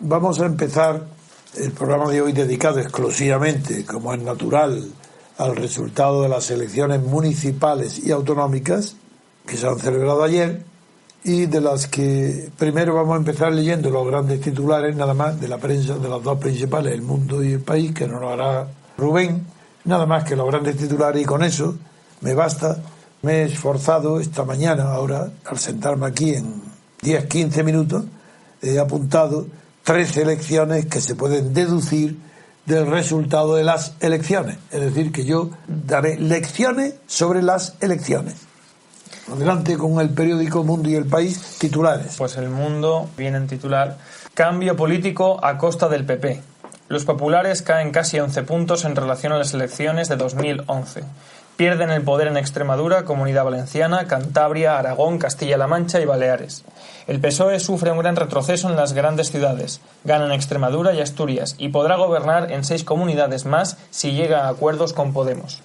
Vamos a empezar el programa de hoy dedicado exclusivamente, como es natural, al resultado de las elecciones municipales y autonómicas que se han celebrado ayer, y de las que primero vamos a empezar leyendo los grandes titulares, nada más, de la prensa, de las dos principales, El Mundo y El País, que nos lo hará Rubén, nada más que los grandes titulares, y con eso me basta. Me he esforzado esta mañana, ahora, al sentarme aquí en 10-15 minutos, he apuntado 13 elecciones que se pueden deducir del resultado de las elecciones. Es decir, que yo daré lecciones sobre las elecciones. Adelante con el periódico Mundo y El País, titulares. Pues El Mundo viene en titular: cambio político a costa del PP. Los populares caen casi 11 puntos en relación a las elecciones de 2011. Pierden el poder en Extremadura, Comunidad Valenciana, Cantabria, Aragón, Castilla-La Mancha y Baleares. El PSOE sufre un gran retroceso en las grandes ciudades, gana en Extremadura y Asturias y podrá gobernar en 6 comunidades más si llega a acuerdos con Podemos.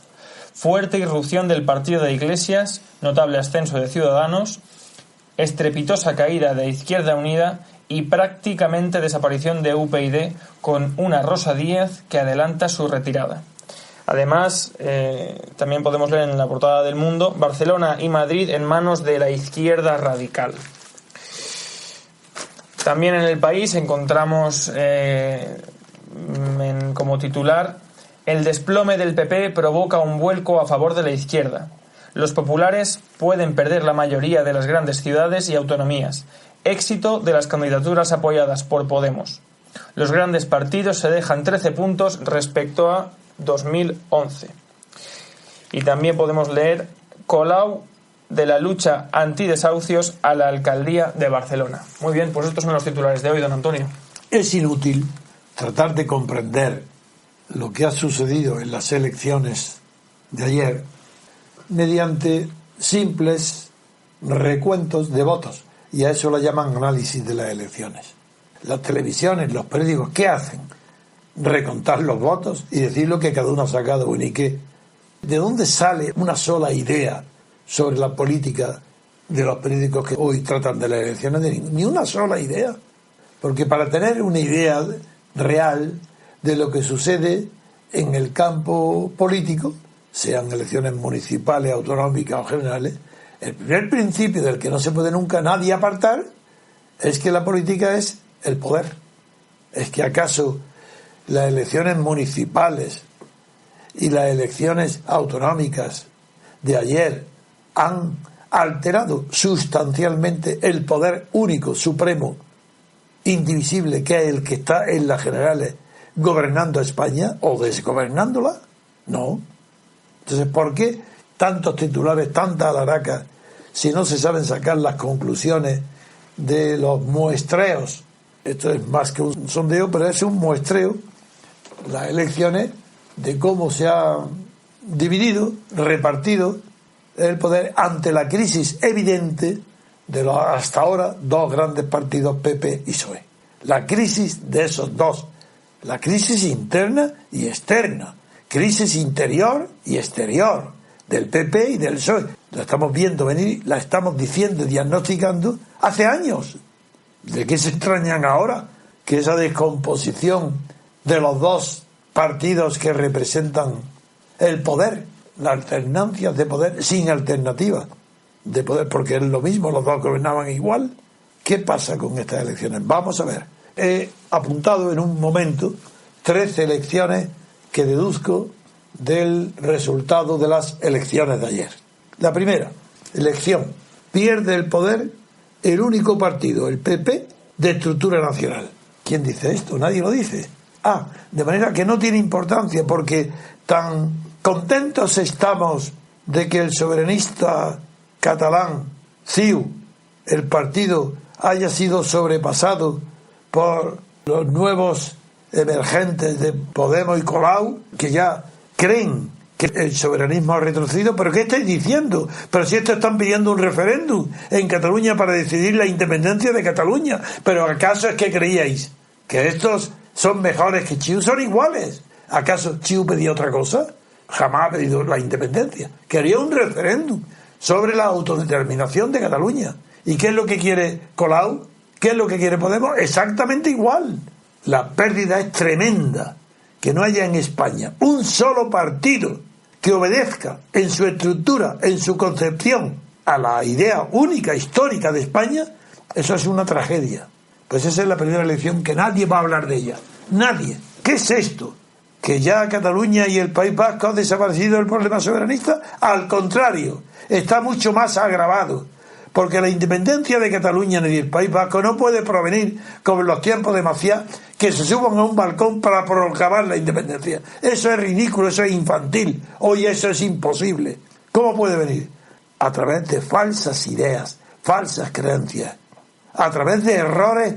Fuerte irrupción del partido de Iglesias, notable ascenso de Ciudadanos, estrepitosa caída de Izquierda Unida y prácticamente desaparición de UPyD, con una Rosa Díez que adelanta su retirada. Además, también podemos leer en la portada del Mundo: Barcelona y Madrid en manos de la izquierda radical. También en El País encontramos como titular: el desplome del PP provoca un vuelco a favor de la izquierda. Los populares pueden perder la mayoría de las grandes ciudades y autonomías. Éxito de las candidaturas apoyadas por Podemos. Los grandes partidos se dejan 13 puntos respecto a 2011. Y también podemos leer: Colau de la lucha antidesahucios a la alcaldía de Barcelona. Muy bien, pues estos son los titulares de hoy, don Antonio. Es inútil tratar de comprender lo que ha sucedido en las elecciones de ayer mediante simples recuentos de votos, y a eso lo llaman análisis de las elecciones. Las televisiones, los periódicos, ¿qué hacen? Recontar los votos y decir lo que cada uno ha sacado. Bueno, ¿y qué? ¿De dónde sale una sola idea sobre la política de los periódicos que hoy tratan de las elecciones? Ni una sola idea. Porque para tener una idea real de lo que sucede en el campo político, sean elecciones municipales, autonómicas o generales, el primer principio del que no se puede nunca nadie apartar es que la política es el poder. ¿Es que acaso las elecciones municipales y las elecciones autonómicas de ayer han alterado sustancialmente el poder único, supremo, indivisible, que es el que está en las generales gobernando a España o desgobernándola? No. Entonces, ¿por qué tantos titulares, tantas alaracas, si no se saben sacar las conclusiones de los muestreos? Esto es más que un sondeo, pero es un muestreo, las elecciones, de cómo se ha dividido, repartido el poder ante la crisis evidente de los hasta ahora dos grandes partidos, PP y PSOE. La crisis de esos dos, la crisis interna y externa, crisis interior y exterior del PP y del PSOE. La estamos viendo venir, la estamos diciendo, diagnosticando hace años. ¿De qué se extrañan ahora? Que esa descomposición de los dos partidos que representan el poder, la alternancia de poder sin alternativa de poder, porque es lo mismo, los dos gobernaban igual. ¿Qué pasa con estas elecciones? Vamos a ver. He apuntado en un momento 13 elecciones que deduzco del resultado de las elecciones de ayer. La primera elección: pierde el poder el único partido, el PP, de estructura nacional. ¿Quién dice esto? Nadie lo dice. De manera que no tiene importancia, porque tan contentos estamos de que el soberanista catalán, CiU, el partido, haya sido sobrepasado por los nuevos emergentes de Podemos y Colau, que ya creen que el soberanismo ha retrocedido. ¿Pero qué estáis diciendo? Pero si estos están pidiendo un referéndum en Cataluña para decidir la independencia de Cataluña. ¿Pero acaso es que creíais que estos son mejores que CiU? Son iguales. ¿Acaso CiU pedía otra cosa? Jamás ha pedido la independencia. Quería un referéndum sobre la autodeterminación de Cataluña. ¿Y qué es lo que quiere Colau? ¿Qué es lo que quiere Podemos? Exactamente igual. La pérdida es tremenda. Que no haya en España un solo partido que obedezca en su estructura, en su concepción, a la idea única, histórica de España, eso es una tragedia. Pues esa es la primera elección que nadie va a hablar de ella. Nadie. ¿Qué es esto? ¿Que ya Cataluña y el País Vasco han desaparecido el problema soberanista? Al contrario, está mucho más agravado. Porque la independencia de Cataluña y del País Vasco no puede provenir, como en los tiempos de Maciá, que se suban a un balcón para proclamar la independencia. Eso es ridículo, eso es infantil. Hoy eso es imposible. ¿Cómo puede venir? A través de falsas ideas, falsas creencias, a través de errores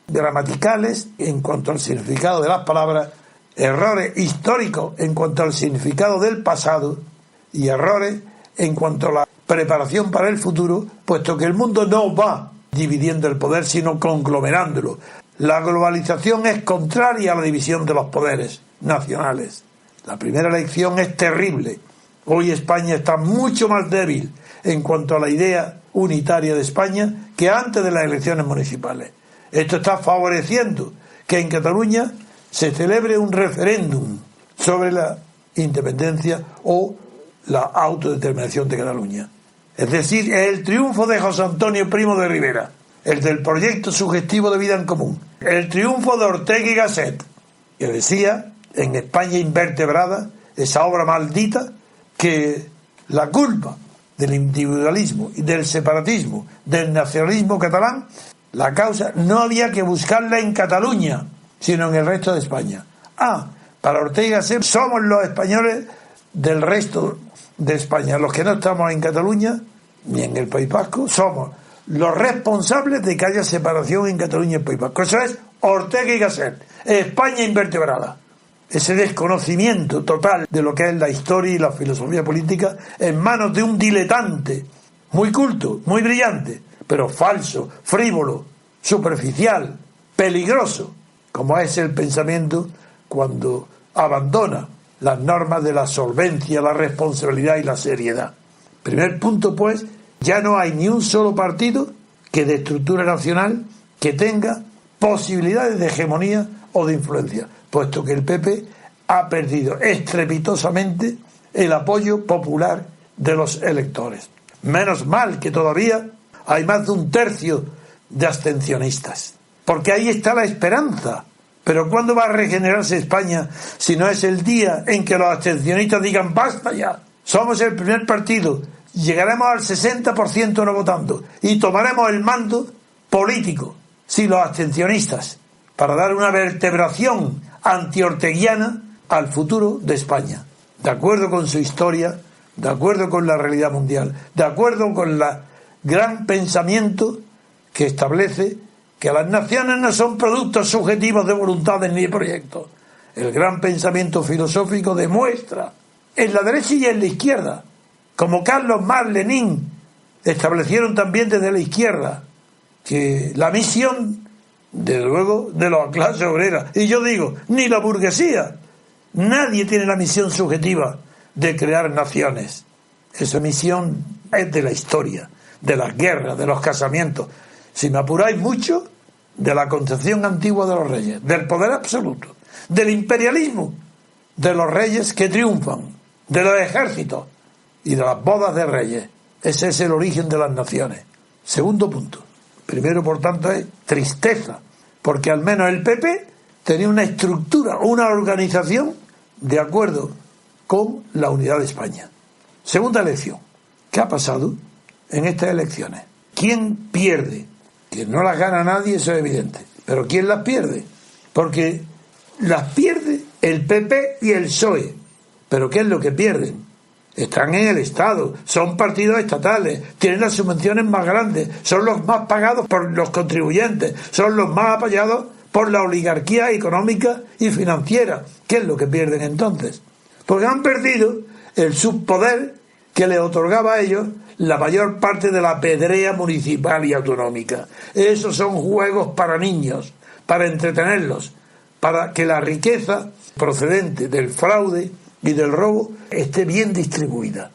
gramaticales en cuanto al significado de las palabras, errores históricos en cuanto al significado del pasado y errores en cuanto a la preparación para el futuro, puesto que el mundo no va dividiendo el poder, sino conglomerándolo. La globalización es contraria a la división de los poderes nacionales. La primera elección es terrible. Hoy España está mucho más débil en cuanto a la idea unitaria de España que antes de las elecciones municipales. Esto está favoreciendo que en Cataluña se celebre un referéndum sobre la independencia o la autodeterminación de Cataluña. Es decir, es el triunfo de José Antonio Primo de Rivera, el del proyecto sugestivo de vida en común, el triunfo de Ortega y Gasset, que decía en España invertebrada, esa obra maldita, que la culpa del individualismo y del separatismo, del nacionalismo catalán, la causa no había que buscarla en Cataluña, sino en el resto de España. Para Ortega y Gasset somos los españoles del resto de España, los que no estamos en Cataluña ni en el País Vasco, somos los responsables de que haya separación en Cataluña y el País Vasco. Eso es Ortega y Gasset, España invertebrada. Ese desconocimiento total de lo que es la historia y la filosofía política en manos de un diletante, muy culto, muy brillante, pero falso, frívolo, superficial, peligroso, como es el pensamiento cuando abandona las normas de la solvencia, la responsabilidad y la seriedad. Primer punto, pues, ya no hay ni un solo partido que de estructura nacional que tenga posibilidades de hegemonía o de influencia, puesto que el PP ha perdido estrepitosamente el apoyo popular de los electores. Menos mal que todavía hay más de un tercio de abstencionistas, porque ahí está la esperanza. Pero ¿cuándo va a regenerarse España si no es el día en que los abstencionistas digan basta ya? Somos el primer partido, llegaremos al 60% no votando y tomaremos el mando político, si los abstencionistas, para dar una vertebración antiorteguiana al futuro de España, de acuerdo con su historia, de acuerdo con la realidad mundial, de acuerdo con el gran pensamiento que establece que las naciones no son productos subjetivos de voluntades ni de proyectos. El gran pensamiento filosófico demuestra en la derecha y en la izquierda, como Carlos Marx, Lenin establecieron también desde la izquierda, que la misión, desde luego, de la clase obrera, y yo digo, ni la burguesía, nadie tiene la misión subjetiva de crear naciones. Esa misión es de la historia, de las guerras, de los casamientos. Si me apuráis mucho, de la concepción antigua de los reyes, del poder absoluto, del imperialismo, de los reyes que triunfan, de los ejércitos y de las bodas de reyes. Ese es el origen de las naciones. Segundo punto. Primero, por tanto, es tristeza, porque al menos el PP tenía una estructura, una organización de acuerdo con la unidad de España. Segunda elección. ¿Qué ha pasado en estas elecciones? ¿Quién pierde? Que no las gana nadie, eso es evidente. Pero ¿quién las pierde? Porque las pierde el PP y el PSOE. ¿Pero qué es lo que pierden? Están en el Estado, son partidos estatales, tienen las subvenciones más grandes, son los más pagados por los contribuyentes, son los más apoyados por la oligarquía económica y financiera. ¿Qué es lo que pierden entonces? Porque han perdido el subpoder que les otorgaba a ellos la mayor parte de la pedrea municipal y autonómica. Esos son juegos para niños, para entretenerlos, para que la riqueza procedente del fraude y del robo esté bien distribuida.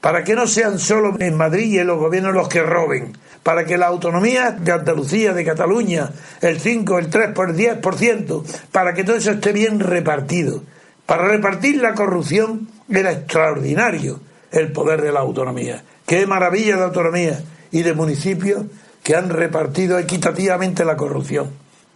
para que no sean solo en Madrid y en los gobiernos los que roben, para que la autonomía de Andalucía, de Cataluña, el 5, el 3, el 10%, para que todo eso esté bien repartido. Para repartir la corrupción era extraordinario el poder de la autonomía. Qué maravilla de autonomía y de municipios que han repartido equitativamente la corrupción.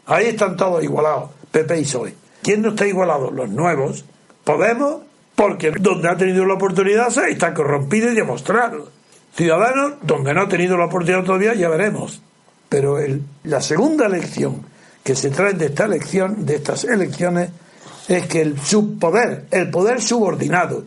Ahí están todos igualados, PP y PSOE. ¿Quién no está igualado? Los nuevos. Podemos, porque donde ha tenido la oportunidad se está corrompido y demostrado. Ciudadanos, donde no ha tenido la oportunidad todavía, ya veremos. Pero la segunda lección que se trae de estas elecciones, es que el subpoder, el poder subordinado,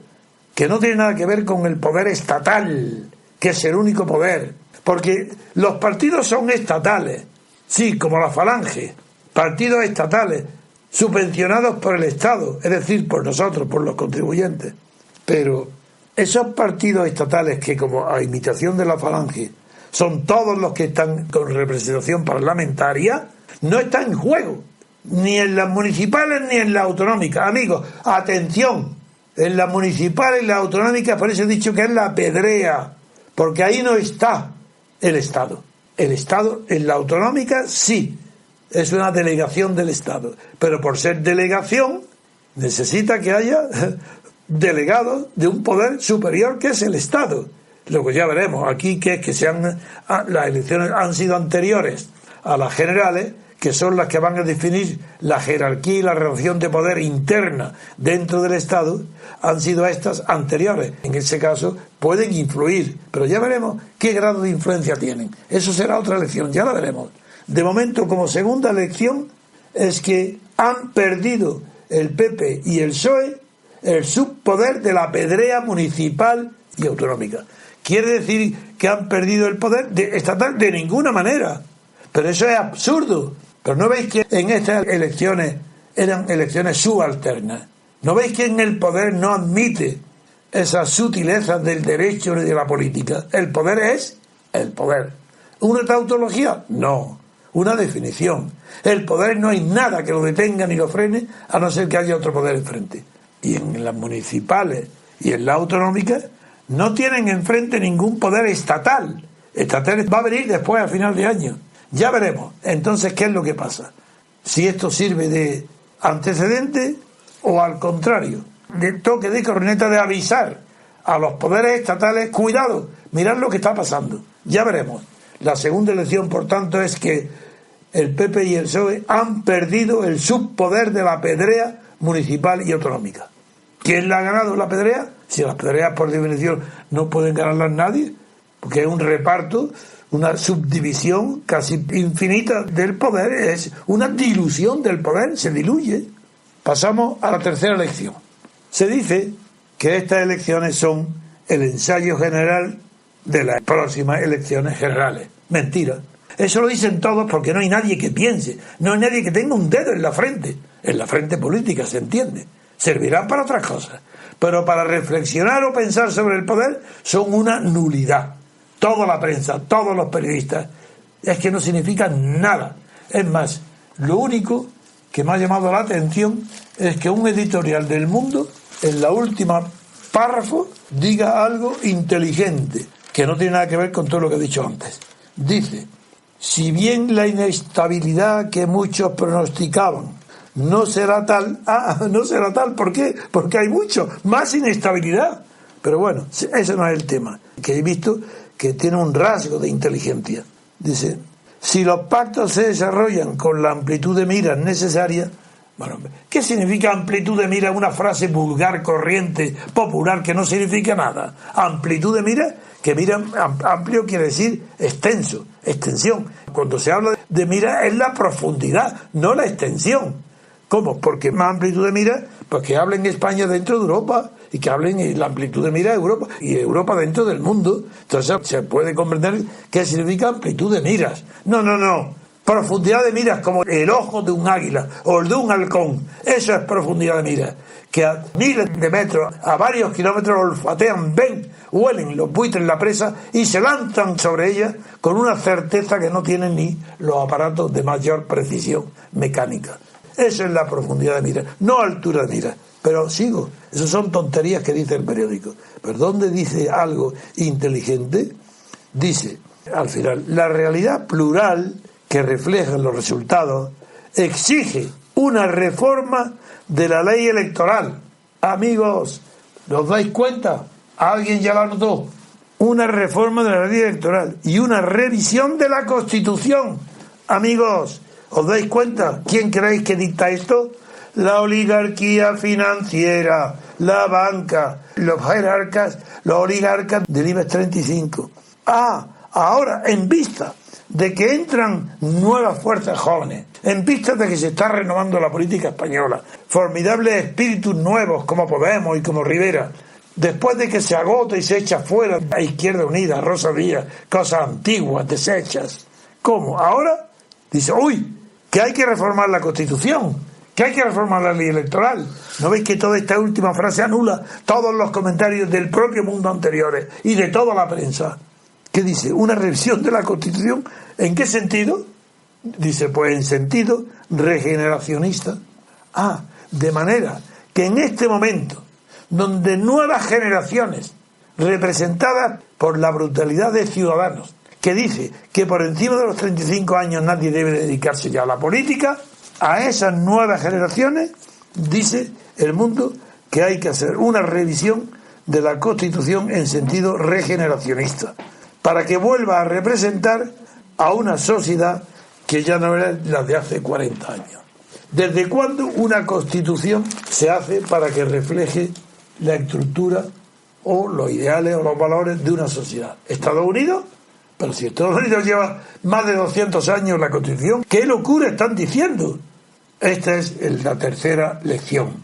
que no tiene nada que ver con el poder estatal, que es el único poder, porque los partidos son estatales, sí, como la Falange, partidos estatales, subvencionados por el Estado, es decir, por nosotros, por los contribuyentes. Pero esos partidos estatales que, como a imitación de la Falange, son todos los que están con representación parlamentaria, no están en juego, ni en las municipales ni en las autonómicas. Amigos, atención, en las municipales y las autonómicas, por eso he dicho que es la pedrea, porque ahí no está el Estado. El Estado en la autonómica sí, es una delegación del Estado, pero por ser delegación necesita que haya delegados de un poder superior que es el Estado. Luego ya veremos aquí que es que las elecciones han sido anteriores a las generales, que son las que van a definir la jerarquía y la relación de poder interna dentro del Estado, han sido estas anteriores. En ese caso pueden influir, pero ya veremos qué grado de influencia tienen. Eso será otra elección, ya la veremos. De momento, como segunda elección, es que han perdido el PP y el PSOE el subpoder de la pedrea municipal y autonómica. ¿Quiere decir que han perdido el poder estatal? De ninguna manera. Pero eso es absurdo. Pero ¿no veis que en estas elecciones eran elecciones subalternas? ¿No veis que en el poder no admite esas sutilezas del derecho ni de la política? El poder es el poder. ¿Una tautología? No. Una definición. El poder no hay nada que lo detenga ni lo frene, a no ser que haya otro poder enfrente. Y en las municipales y en las autonómicas no tienen enfrente ningún poder estatal. Estatal va a venir después, a final de año. Ya veremos. Entonces, ¿qué es lo que pasa? Si esto sirve de antecedente o al contrario, de toque de corneta, de avisar a los poderes estatales, cuidado, mirad lo que está pasando. Ya veremos. La segunda elección, por tanto, es que el PP y el PSOE han perdido el subpoder de la pedrea municipal y autonómica. ¿Quién la ha ganado la pedrea? Si las pedreas, por definición, no pueden ganarlas nadie, porque es un reparto, una subdivisión casi infinita del poder, es una dilución del poder, se diluye. Pasamos a la tercera elección. Se dice que estas elecciones son el ensayo general de las próximas elecciones generales. Mentira. Eso lo dicen todos porque no hay nadie que piense, no hay nadie que tenga un dedo en la frente política, se entiende. Servirán para otras cosas, pero para reflexionar o pensar sobre el poder son una nulidad. Toda la prensa, todos los periodistas, es que no significan nada. Es más, lo único que me ha llamado la atención es que un editorial del Mundo, en la última párrafo, diga algo inteligente, que no tiene nada que ver con todo lo que he dicho antes. Dice: si bien la inestabilidad que muchos pronosticaban no será tal, no será tal, ¿por qué? Porque hay mucho más inestabilidad. Pero bueno, ese no es el tema, que he visto que tiene un rasgo de inteligencia. Dice: si los pactos se desarrollan con la amplitud de miras necesaria. Bueno, ¿qué significa amplitud de mira? Una frase vulgar, corriente, popular, que no significa nada. Amplitud de mira, que mira amplio quiere decir extenso, extensión. Cuando se habla de mira es la profundidad, no la extensión. ¿Cómo? Porque más amplitud de mira, pues que hablen España dentro de Europa y que hablen la amplitud de mira de Europa y Europa dentro del mundo. Entonces se puede comprender qué significa amplitud de miras. No. Profundidad de miras como el ojo de un águila o el de un halcón. Eso es profundidad de miras. Que a miles de metros, a varios kilómetros, olfatean, ven, huelen los buitres en la presa y se lanzan sobre ella con una certeza que no tienen ni los aparatos de mayor precisión mecánica. Eso es la profundidad de miras, no altura de miras. Pero sigo, eso son tonterías que dice el periódico. Pero ¿dónde dice algo inteligente? Dice, al final, la realidad plural que refleja los resultados exige una reforma de la ley electoral. Amigos, ¿os dais cuenta? Alguien ya lo anotó. Una reforma de la ley electoral y una revisión de la Constitución. Amigos, ¿os dais cuenta? ¿Quién creéis que dicta esto? La oligarquía financiera, la banca, los jerarcas, los oligarcas del IBEX 35. Ahora, en vista de que entran nuevas fuerzas jóvenes, en vista de que se está renovando la política española, formidables espíritus nuevos como Podemos y como Rivera, después de que se agota y se echa fuera a Izquierda Unida, a Rosa Díaz, cosas antiguas, deshechas. ¿Cómo? Ahora dice, que hay que reformar la Constitución, que hay que reformar la ley electoral. ¿No veis que toda esta última frase anula todos los comentarios del propio mundo anteriores y de toda la prensa? ¿Qué dice? ¿Una revisión de la Constitución? ¿En qué sentido? Dice, pues en sentido regeneracionista. De manera que en este momento, donde nuevas generaciones, representadas por la brutalidad de Ciudadanos, que dice que por encima de los 35 años nadie debe dedicarse ya a la política, a esas nuevas generaciones, dice el mundo, que hay que hacer una revisión de la Constitución en sentido regeneracionista, para que vuelva a representar a una sociedad que ya no era la de hace 40 años. ¿Desde cuándo una Constitución se hace para que refleje la estructura o los ideales o los valores de una sociedad? ¿Estados Unidos? Pero si Estados Unidos lleva más de 200 años la Constitución, ¿qué locura están diciendo? Esta es la tercera lección.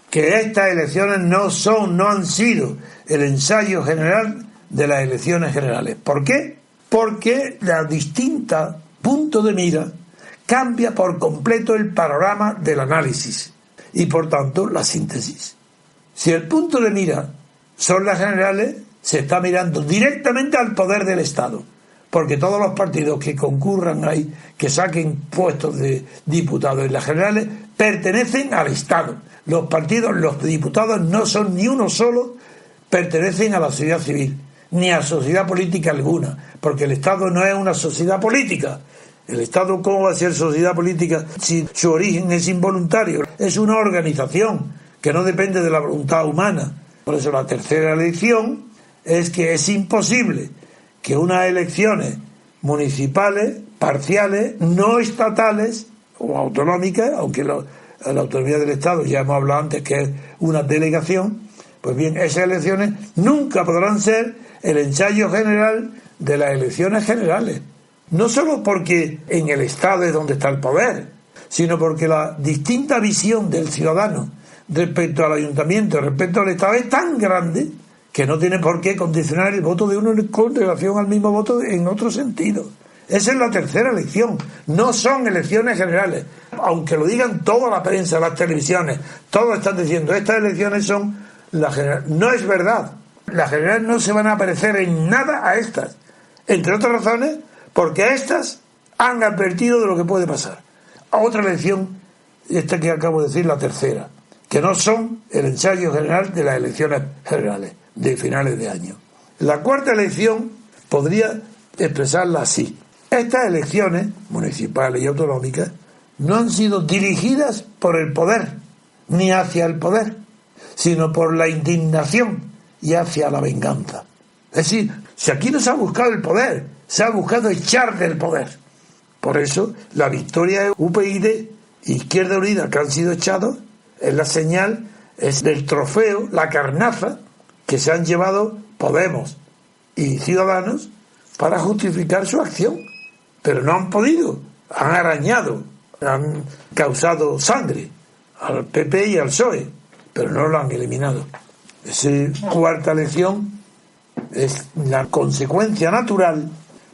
Que estas elecciones no han sido el ensayo general de las elecciones generales. ¿Por qué? Porque la distinta punto de mira cambia por completo el panorama del análisis y por tanto la síntesis. Si el punto de mira son las generales, se está mirando directamente al poder del Estado, porque todos los partidos que concurran ahí, que saquen puestos de diputados en las generales, pertenecen al Estado. Los partidos, los diputados no son ni uno solo, pertenecen a la sociedad civil, ni a sociedad política alguna, porque el Estado no es una sociedad política. El Estado, ¿cómo va a ser sociedad política si su origen es involuntario? Es una organización que no depende de la voluntad humana. Por eso la tercera lección es que es imposible que unas elecciones municipales, parciales, no estatales o autonómicas, aunque la autonomía del Estado, ya hemos hablado antes que es una delegación, pues bien, esas elecciones nunca podrán ser el ensayo general de las elecciones generales. No solo porque en el Estado es donde está el poder, sino porque la distinta visión del ciudadano respecto al ayuntamiento, respecto al Estado, es tan grande que no tiene por qué condicionar el voto de uno con relación al mismo voto en otro sentido. Esa es la tercera elección. No son elecciones generales. Aunque lo digan toda la prensa, las televisiones, todos están diciendo estas elecciones son las generales. No es verdad. Las generales no se van a parecer en nada a estas. Entre otras razones, porque estas han advertido de lo que puede pasar. Otra elección, esta que acabo de decir, la tercera, que no son el ensayo general de las elecciones generales de finales de año. La cuarta elección podría expresarla así. Estas elecciones municipales y autonómicas no han sido dirigidas por el poder, ni hacia el poder, sino por la indignación y hacia la venganza. Es decir, si aquí no se ha buscado el poder, se ha buscado echar del poder. Por eso, la victoria de UPyD e Izquierda Unida, que han sido echados, es la señal, es el trofeo, la carnaza que se han llevado Podemos y Ciudadanos para justificar su acción. Pero no han podido, han arañado, han causado sangre al PP y al PSOE, pero no lo han eliminado. Esa cuarta elección es la consecuencia natural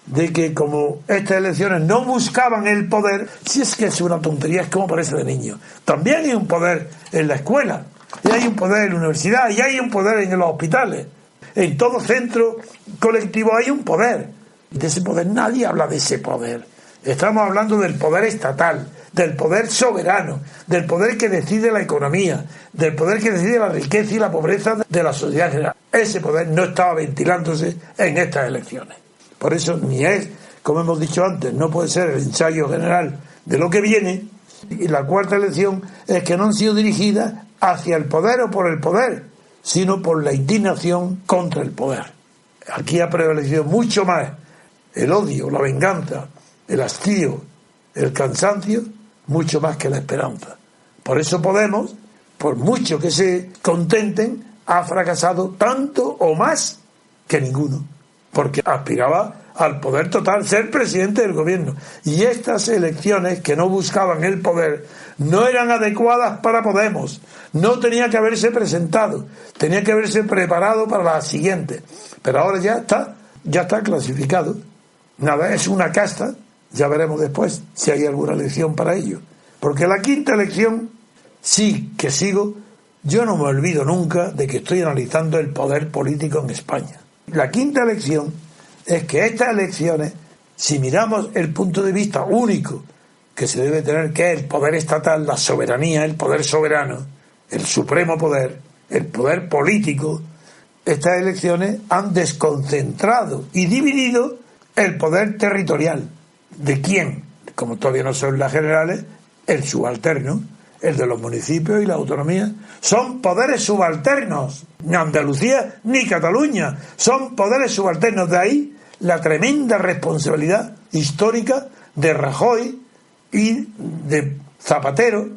de que, como estas elecciones no buscaban el poder, si es que es una tontería, es como parece de niño. También hay un poder en la escuela, y hay un poder en la universidad, y hay un poder en los hospitales. En todo centro colectivo hay un poder. De ese poder nadie habla de ese poder. Estamos hablando del poder estatal, del poder soberano, del poder que decide la economía, del poder que decide la riqueza y la pobreza de la sociedad general. Ese poder no estaba ventilándose en estas elecciones. Por eso ni es, como hemos dicho antes, no puede ser el ensayo general de lo que viene. Y la cuarta elección es que no han sido dirigidas hacia el poder o por el poder, sino por la indignación contra el poder. Aquí ha prevalecido mucho más el odio, la venganza, el hastío, el cansancio, mucho más que la esperanza. Por eso Podemos, por mucho que se contenten, ha fracasado tanto o más que ninguno, porque aspiraba al poder total, ser presidente del gobierno. Y estas elecciones que no buscaban el poder no eran adecuadas para Podemos. No tenía que haberse presentado, tenía que haberse preparado para la siguiente. Pero ahora ya está clasificado. Nada, es una casta. Ya veremos después si hay alguna elección para ello. Porque la quinta elección, sí que sigo, yo no me olvido nunca de que estoy analizando el poder político en España. La quinta elección es que estas elecciones, si miramos el punto de vista único que se debe tener, que es el poder estatal, la soberanía, el poder soberano, el supremo poder, el poder político, estas elecciones han desconcentrado y dividido el poder territorial. ¿De quién? Como todavía no son las generales, el subalterno, el de los municipios y la autonomía. Son poderes subalternos. Ni Andalucía ni Cataluña. Son poderes subalternos. De ahí la tremenda responsabilidad histórica de Rajoy y de Zapatero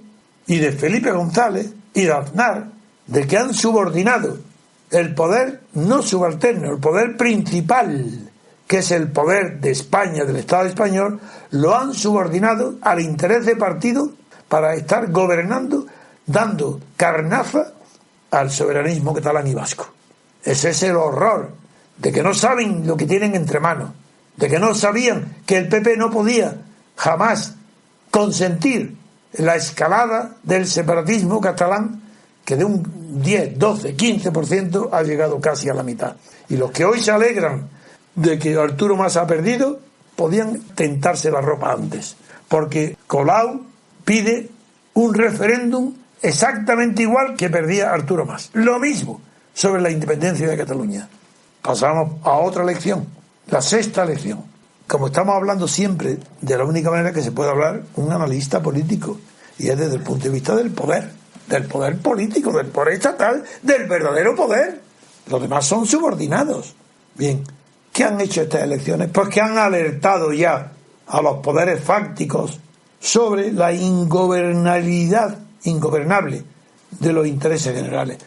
y de Felipe González y de Aznar, de que han subordinado el poder no subalterno, el poder principal, que es el poder de España, del Estado español, lo han subordinado al interés de partido para estar gobernando, dando carnaza al soberanismo catalán y vasco. Ese es el horror, de que no saben lo que tienen entre manos, de que no sabían que el PP no podía jamás consentir la escalada del separatismo catalán, que de un 10, 12, 15% ha llegado casi a la mitad. Y los que hoy se alegran de que Arturo Mas ha perdido, podían tentarse la ropa antes, porque Colau pide un referéndum exactamente igual que perdía Arturo Mas. Lo mismo sobre la independencia de Cataluña. Pasamos a otra elección, la sexta elección. Como estamos hablando siempre de la única manera que se puede hablar un analista político, y es desde el punto de vista del poder político, del poder estatal, del verdadero poder. Los demás son subordinados. Bien, ¿qué han hecho estas elecciones? Pues que han alertado ya a los poderes fácticos sobre la ingobernabilidad ingobernable de los intereses generales.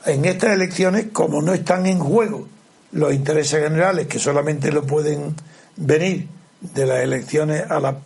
En estas elecciones, como no están en juego los intereses generales, que solamente lo pueden venir de las elecciones al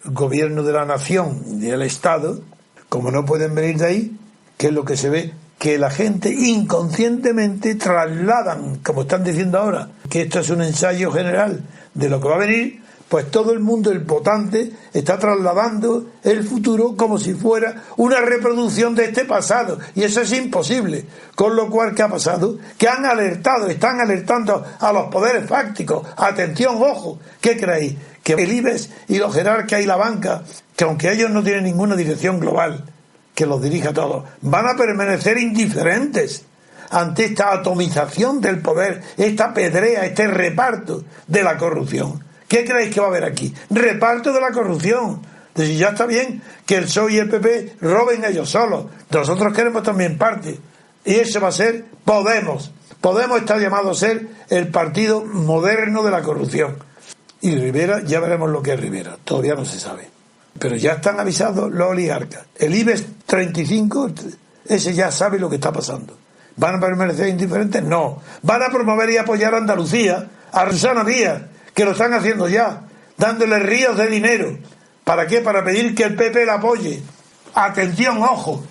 gobierno de la nación y del Estado, como no pueden venir de ahí, ¿qué es lo que se ve? Que la gente inconscientemente trasladan, como están diciendo ahora, que esto es un ensayo general de lo que va a venir, pues todo el mundo, el votante, está trasladando el futuro como si fuera una reproducción de este pasado, y eso es imposible. Con lo cual, ¿qué ha pasado? Que han alertado, están alertando a los poderes fácticos. Atención, ojo, ¿qué creéis? Que el IBEX y los jerarcas y la banca, que aunque ellos no tienen ninguna dirección global que los dirija a todos, van a permanecer indiferentes ante esta atomización del poder, esta pedrea, este reparto de la corrupción. ¿Qué creéis que va a haber aquí? Reparto de la corrupción. Entonces, ya está bien que el PSOE y el PP roben ellos solos. Nosotros queremos también parte. Y eso va a ser Podemos. Podemos está llamado a ser el partido moderno de la corrupción. Y Rivera, ya veremos lo que es Rivera. Todavía no se sabe. Pero ya están avisados los oligarcas. El IBEX 35, ese ya sabe lo que está pasando. ¿Van a permanecer indiferentes? No. Van a promover y apoyar a Andalucía, a Susana Díaz, que lo están haciendo ya, dándole ríos de dinero. ¿Para qué? Para pedir que el PP la apoye. Atención, ojo.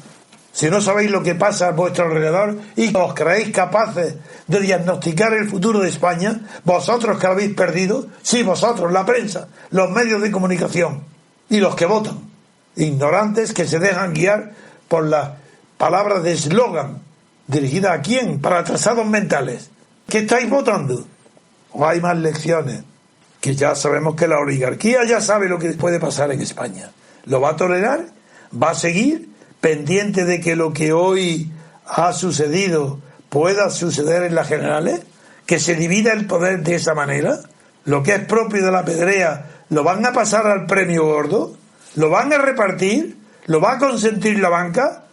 Si no sabéis lo que pasa a vuestro alrededor y os creéis capaces de diagnosticar el futuro de España, vosotros que lo habéis perdido, sí, vosotros, la prensa, los medios de comunicación y los que votan, ignorantes que se dejan guiar por las palabras de eslogan dirigidas ¿a quién? Para atrasados mentales. ¿Qué estáis votando? ¿O hay más lecciones que ya sabemos que la oligarquía ya sabe lo que puede pasar en España. ¿Lo va a tolerar? ¿Va a seguir pendiente de que lo que hoy ha sucedido pueda suceder en las generales? ¿Que se divida el poder de esa manera? ¿Lo que es propio de la pedrea lo van a pasar al premio gordo? ¿Lo van a repartir? ¿Lo va a consentir la banca?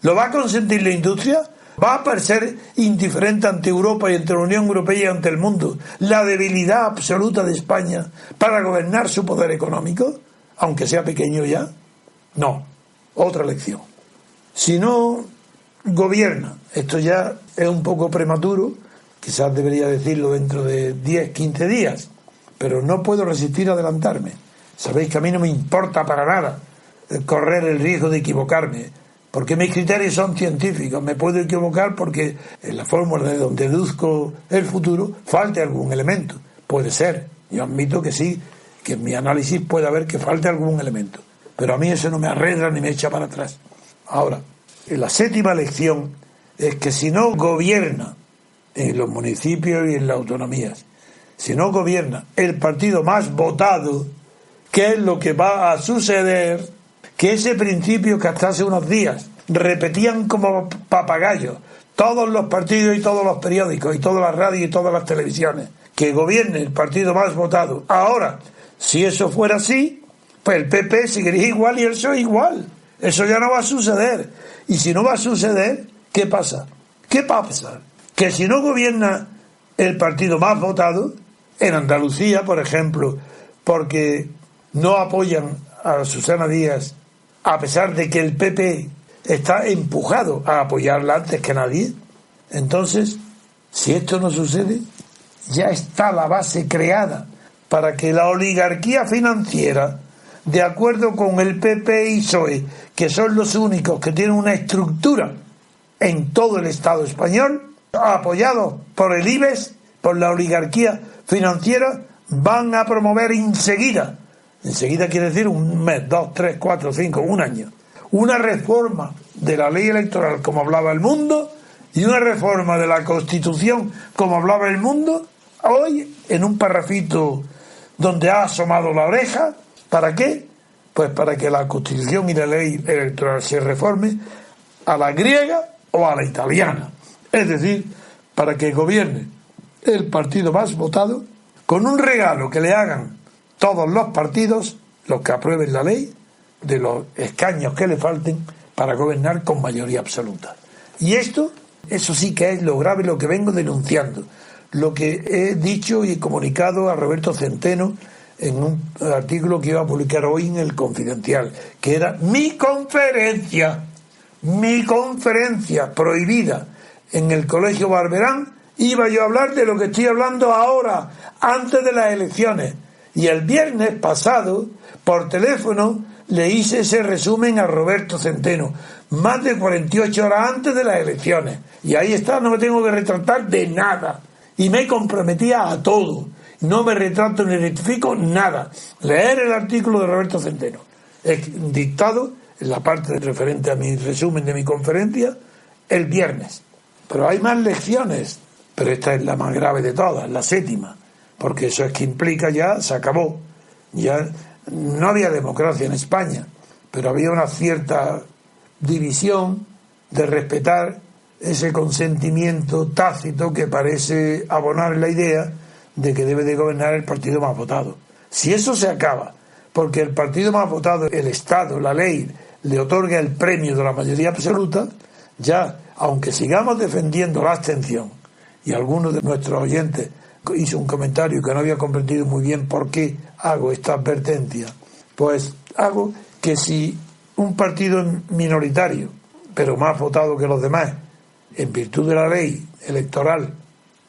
¿Lo va a consentir la industria? ¿Va a parecer indiferente ante Europa y ante la Unión Europea y ante el mundo la debilidad absoluta de España para gobernar su poder económico, aunque sea pequeño ya? No. Otra lección. Si no gobierna, esto ya es un poco prematuro, quizás debería decirlo dentro de 10, 15 días, pero no puedo resistir a adelantarme. Sabéis que a mí no me importa para nada correr el riesgo de equivocarme, porque mis criterios son científicos. Me puedo equivocar porque en la fórmula de donde deduzco el futuro falte algún elemento. Puede ser, yo admito que sí, que en mi análisis puede haber que falte algún elemento, pero a mí eso no me arredra ni me echa para atrás. Ahora, la séptima lección es que si no gobierna en los municipios y en las autonomías, si no gobierna el partido más votado, ¿qué es lo que va a suceder? Que ese principio que hasta hace unos días repetían como papagayos todos los partidos y todos los periódicos y todas las radios y todas las televisiones, que gobierne el partido más votado. Ahora, si eso fuera así, pues el PP seguiría igual y el PSOE igual. Eso ya no va a suceder. Y si no va a suceder, ¿qué pasa? ¿Qué va a pasar? Que si no gobierna el partido más votado, en Andalucía, por ejemplo, porque no apoyan a Susana Díaz, a pesar de que el PP está empujado a apoyarla antes que nadie, entonces, si esto no sucede, ya está la base creada para que la oligarquía financiera, de acuerdo con el PP y PSOE, que son los únicos que tienen una estructura en todo el Estado español, apoyados por el IBEX, por la oligarquía financiera, van a promover enseguida quiere decir un mes, 2, 3, 4, 5, un año, una reforma de la ley electoral como hablaba el mundo y una reforma de la Constitución como hablaba el mundo, hoy en un parrafito donde ha asomado la oreja. ¿Para qué? Pues para que la Constitución y la ley electoral se reforme a la griega o a la italiana, es decir, para que gobierne el partido más votado, con un regalo que le hagan todos los partidos, los que aprueben la ley, de los escaños que le falten para gobernar con mayoría absoluta. Y eso sí que es lo grave, lo que vengo denunciando, lo que he dicho y comunicado a Roberto Centeno en un artículo que iba a publicar hoy en El Confidencial, que era mi conferencia prohibida en el Colegio Barberán. Iba yo a hablar de lo que estoy hablando ahora, antes de las elecciones. Y el viernes pasado, por teléfono, le hice ese resumen a Roberto Centeno, más de 48 horas antes de las elecciones. Y ahí está, no me tengo que retratar de nada. Y me comprometía a todo. No me retrato ni rectifico nada. Leer el artículo de Roberto Centeno, dictado en la parte referente a mi resumen de mi conferencia, el viernes. Pero hay más lecciones, pero esta es la más grave de todas, la séptima. Porque eso es que implica ya, se acabó. Ya no había democracia en España, pero había una cierta división de respetar ese consentimiento tácito que parece abonar la idea de que debe de gobernar el partido más votado. Si eso se acaba, porque el partido más votado, el Estado, la ley, le otorga el premio de la mayoría absoluta, ya, aunque sigamos defendiendo la abstención, y algunos de nuestros oyentes hizo un comentario que no había comprendido muy bien por qué hago esta advertencia, pues hago que si un partido minoritario, pero más votado que los demás, en virtud de la ley electoral,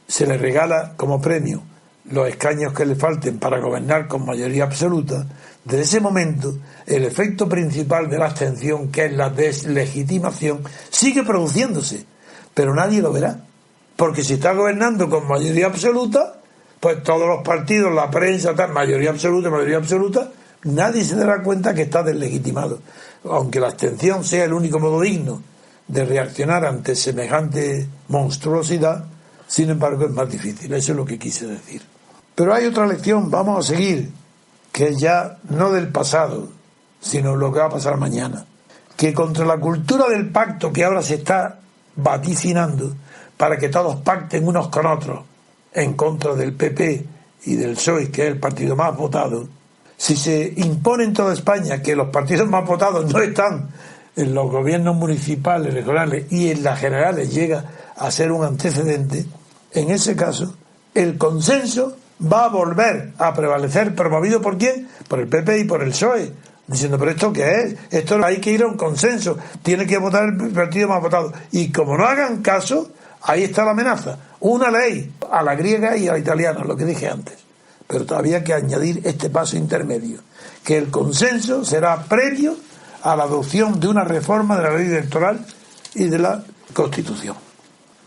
se le regala como premio los escaños que le falten para gobernar con mayoría absoluta, desde ese momento el efecto principal de la abstención, que es la deslegitimación, sigue produciéndose, pero nadie lo verá. Porque si está gobernando con mayoría absoluta, pues todos los partidos, la prensa, tal, mayoría absoluta, nadie se dará cuenta que está deslegitimado. Aunque la abstención sea el único modo digno de reaccionar ante semejante monstruosidad, sin embargo es más difícil. Eso es lo que quise decir. Pero hay otra lección, vamos a seguir, que es ya no del pasado, sino lo que va a pasar mañana. Que contra la cultura del pacto que ahora se está vaticinando, para que todos pacten unos con otros en contra del PP y del PSOE, que es el partido más votado, si se impone en toda España que los partidos más votados no están en los gobiernos municipales, regionales y en las generales, llega a ser un antecedente, en ese caso el consenso va a volver a prevalecer, promovido ¿por quién? Por el PP y por el PSOE, diciendo, pero ¿esto qué es? Esto hay que ir a un consenso, tiene que votar el partido más votado. Y como no hagan caso, ahí está la amenaza, una ley a la griega y a la italiana, lo que dije antes. Pero todavía hay que añadir este paso intermedio, que el consenso será previo a la adopción de una reforma de la ley electoral y de la Constitución.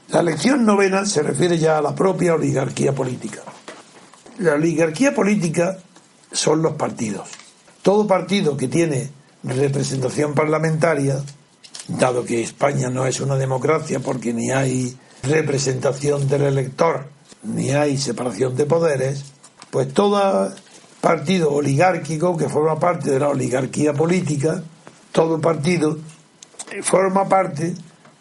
La lección novena se refiere ya a la propia oligarquía política. La oligarquía política son los partidos. Todo partido que tiene representación parlamentaria, dado que España no es una democracia porque ni hay representación del elector, ni hay separación de poderes, pues todo partido oligárquico que forma parte de la oligarquía política, todo partido forma parte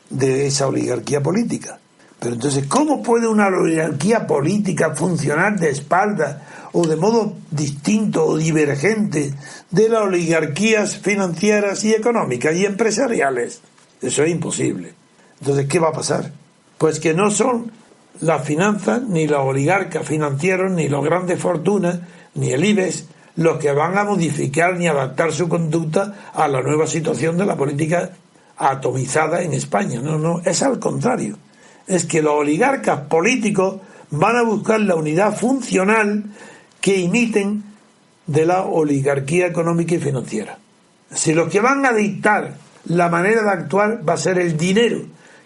de esa oligarquía política. Pero entonces, ¿cómo puede una oligarquía política funcionar de espaldas o de modo distinto o divergente de las oligarquías financieras y económicas y empresariales? Eso es imposible. Entonces, ¿qué va a pasar? Pues que no son las finanzas, ni los oligarcas financieros, ni los grandes fortunas, ni el IBEX, los que van a modificar ni adaptar su conducta a la nueva situación de la política atomizada en España. No, es al contrario. Es que los oligarcas políticos van a buscar la unidad funcional que imiten de la oligarquía económica y financiera. Si los que van a dictar la manera de actuar va a ser el dinero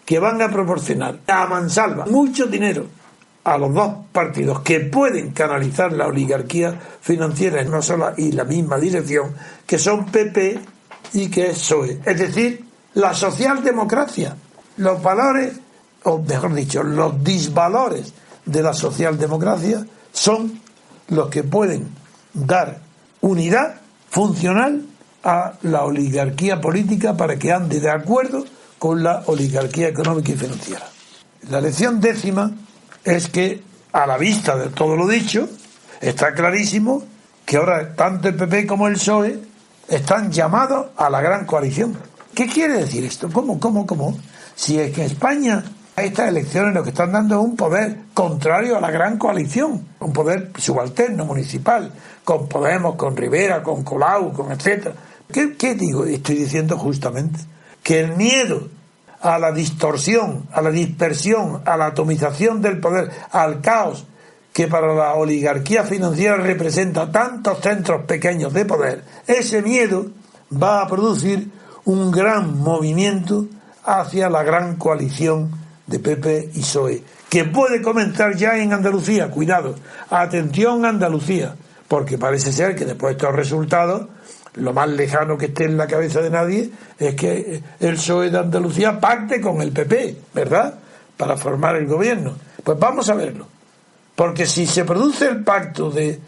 que van a proporcionar a mansalva mucho dinero a los dos partidos que pueden canalizar la oligarquía financiera en una sola y la misma dirección, que son PP y que es PSOE, es decir, la socialdemocracia, los valores, o mejor dicho, los disvalores de la socialdemocracia son los que pueden dar unidad funcional a la oligarquía política para que ande de acuerdo con la oligarquía económica y financiera. La lección décima es que, a la vista de todo lo dicho, está clarísimo que ahora tanto el PP como el PSOE están llamados a la gran coalición. ¿Qué quiere decir esto? ¿Cómo? Si es que en España estas elecciones lo que están dando es un poder contrario a la gran coalición, un poder subalterno municipal, con Podemos, con Rivera, con Colau, con etcétera. ¿Qué digo? Estoy diciendo justamente que el miedo a la distorsión, a la dispersión, a la atomización del poder, al caos que para la oligarquía financiera representa tantos centros pequeños de poder, ese miedo va a producir un gran movimiento hacia la gran coalición de PP y PSOE, que puede comenzar ya en Andalucía. Cuidado, atención Andalucía, porque parece ser que después de estos resultados, lo más lejano que esté en la cabeza de nadie es que el PSOE de Andalucía pacte con el PP, ¿verdad?, para formar el gobierno. Pues vamos a verlo, porque si se produce el pacto de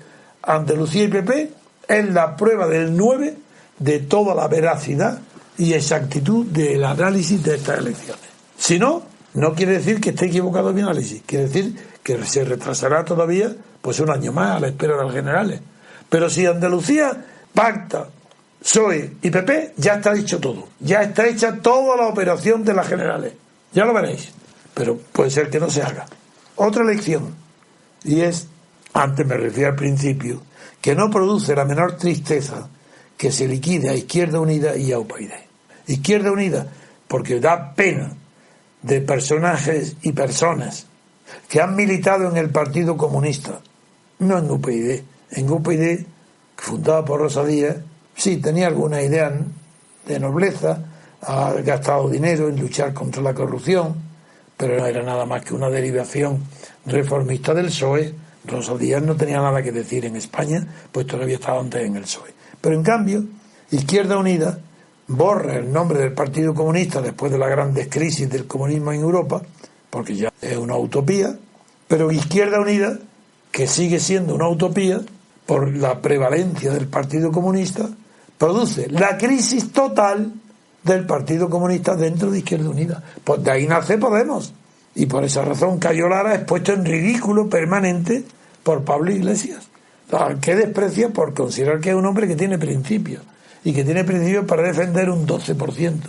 Andalucía y PP, es la prueba del 9 de toda la veracidad y exactitud del análisis de estas elecciones. Si no, no quiere decir que esté equivocado mi análisis, quiere decir que se retrasará todavía pues un año más a la espera de las generales. Pero si Andalucía pacta PSOE y PP, ya está dicho todo, ya está hecha toda la operación de las generales, ya lo veréis, pero puede ser que no se haga. Otra lección, y es, antes me refería al principio, que no produce la menor tristeza que se liquide a Izquierda Unida y a UPyD. Izquierda Unida, porque da pena de personajes y personas que han militado en el Partido Comunista, no en UPyD. En UPyD, fundada por Rosa Díez, sí, tenía alguna idea de nobleza, ha gastado dinero en luchar contra la corrupción, pero no era nada más que una derivación reformista del PSOE. Rosa Díez no tenía nada que decir en España, pues todavía estaba antes en el PSOE. Pero en cambio, Izquierda Unida borra el nombre del Partido Comunista después de la gran crisis del comunismo en Europa, porque ya es una utopía, pero Izquierda Unida que sigue siendo una utopía por la prevalencia del Partido Comunista, produce la crisis total del Partido Comunista dentro de Izquierda Unida. Pues de ahí nace Podemos. Y por esa razón Cayo Lara es puesto en ridículo permanente por Pablo Iglesias, al que desprecia por considerar que es un hombre que tiene principios, y que tiene principios para defender un 12%.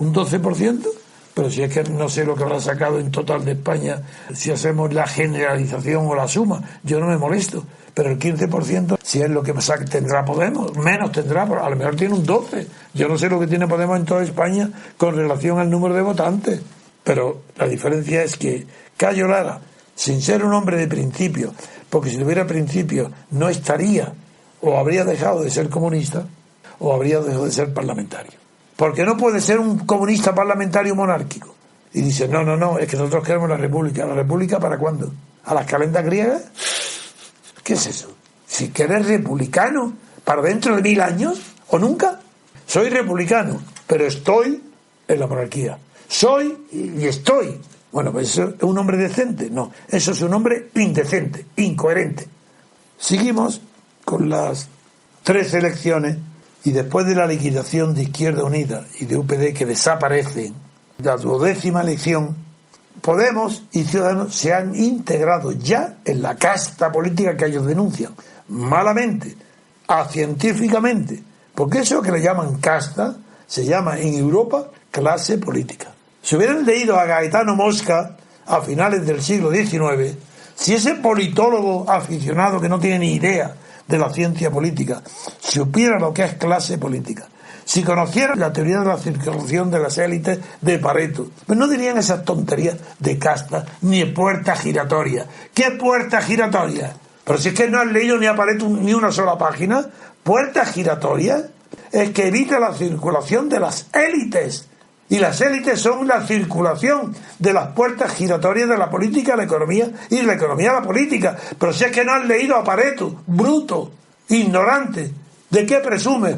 Un 12%, pero si es que no sé lo que habrá sacado en total de España, si hacemos la generalización o la suma, yo no me molesto, pero el 15%, si es lo que tendrá Podemos, menos tendrá, a lo mejor tiene un 12%. Yo no sé lo que tiene Podemos en toda España con relación al número de votantes, pero la diferencia es que Cayo Lara, sin ser un hombre de principios, porque si tuviera principios no estaría, o habría dejado de ser comunista, o habría dejado de ser parlamentario. Porque no puede ser un comunista parlamentario monárquico. Y dice, no, es que nosotros queremos la república. ¿La república para cuándo? ¿A las calendas griegas? ¿Qué es eso? Si quieres republicano, ¿para dentro de 1000 años? ¿O nunca? Soy republicano, pero estoy en la monarquía. Soy y estoy. Bueno, pues eso es un hombre decente. No, eso es un hombre indecente, incoherente. Seguimos con las 3 elecciones, y después de la liquidación de Izquierda Unida y de UPD, que desaparecen, la 12ª elección, Podemos y Ciudadanos se han integrado ya en la casta política que ellos denuncian, malamente, científicamente, porque eso que le llaman casta se llama en Europa clase política. Si hubieran leído a Gaetano Mosca a finales del siglo XIX, si ese politólogo aficionado que no tiene ni idea de la ciencia política supiera lo que es clase política, si conociera la teoría de la circulación de las élites de Pareto, pues no dirían esas tonterías de casta ni puerta giratoria. ¿Qué puerta giratoria? Pero si es que no has leído ni a Pareto ni una sola página. Puerta giratoria es que evita la circulación de las élites. Y las élites son la circulación de las puertas giratorias de la política a la economía y de la economía a la política. Pero si es que no has leído a Pareto, bruto, ignorante, ¿de qué presumes,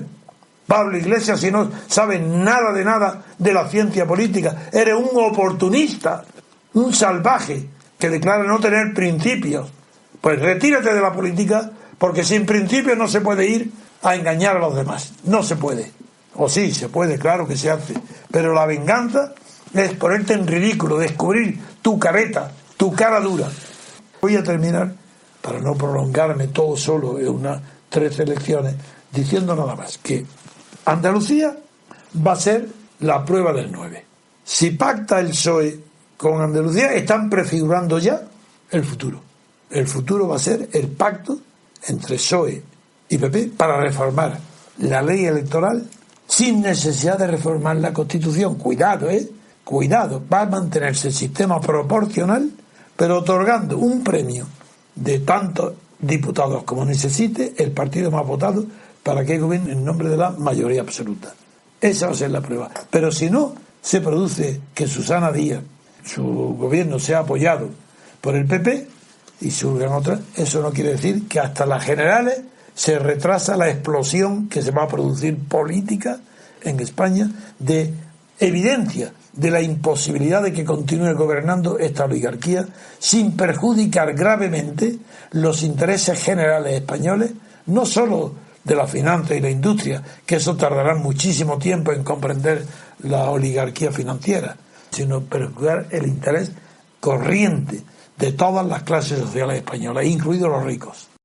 Pablo Iglesias, si no sabes nada de la ciencia política? Eres un oportunista, un salvaje que declara no tener principios. Pues retírate de la política, porque sin principios no se puede ir a engañar a los demás. No se puede. O sí, se puede, claro que se hace. Pero la venganza es ponerte en ridículo, descubrir tu careta, tu cara dura. Voy a terminar, para no prolongarme todo solo en unas 13 elecciones, diciendo nada más que Andalucía va a ser la prueba del 9. Si pacta el PSOE con Andalucía, están prefigurando ya el futuro. El futuro va a ser el pacto entre PSOE y PP para reformar la ley electoral sin necesidad de reformar la Constitución. Cuidado, cuidado, va a mantenerse el sistema proporcional, pero otorgando un premio de tantos diputados como necesite el partido más votado para que gobierne en nombre de la mayoría absoluta. Esa va a ser la prueba. Pero si no se produce que Susana Díaz, su gobierno, sea apoyado por el PP y surgan otras, eso no quiere decir que hasta las generales se retrasa la explosión que se va a producir política en España, de evidencia de la imposibilidad de que continúe gobernando esta oligarquía sin perjudicar gravemente los intereses generales españoles, no solo de la finanza y la industria, que eso tardará muchísimo tiempo en comprender la oligarquía financiera, sino perjudicar el interés corriente de todas las clases sociales españolas, incluidos los ricos.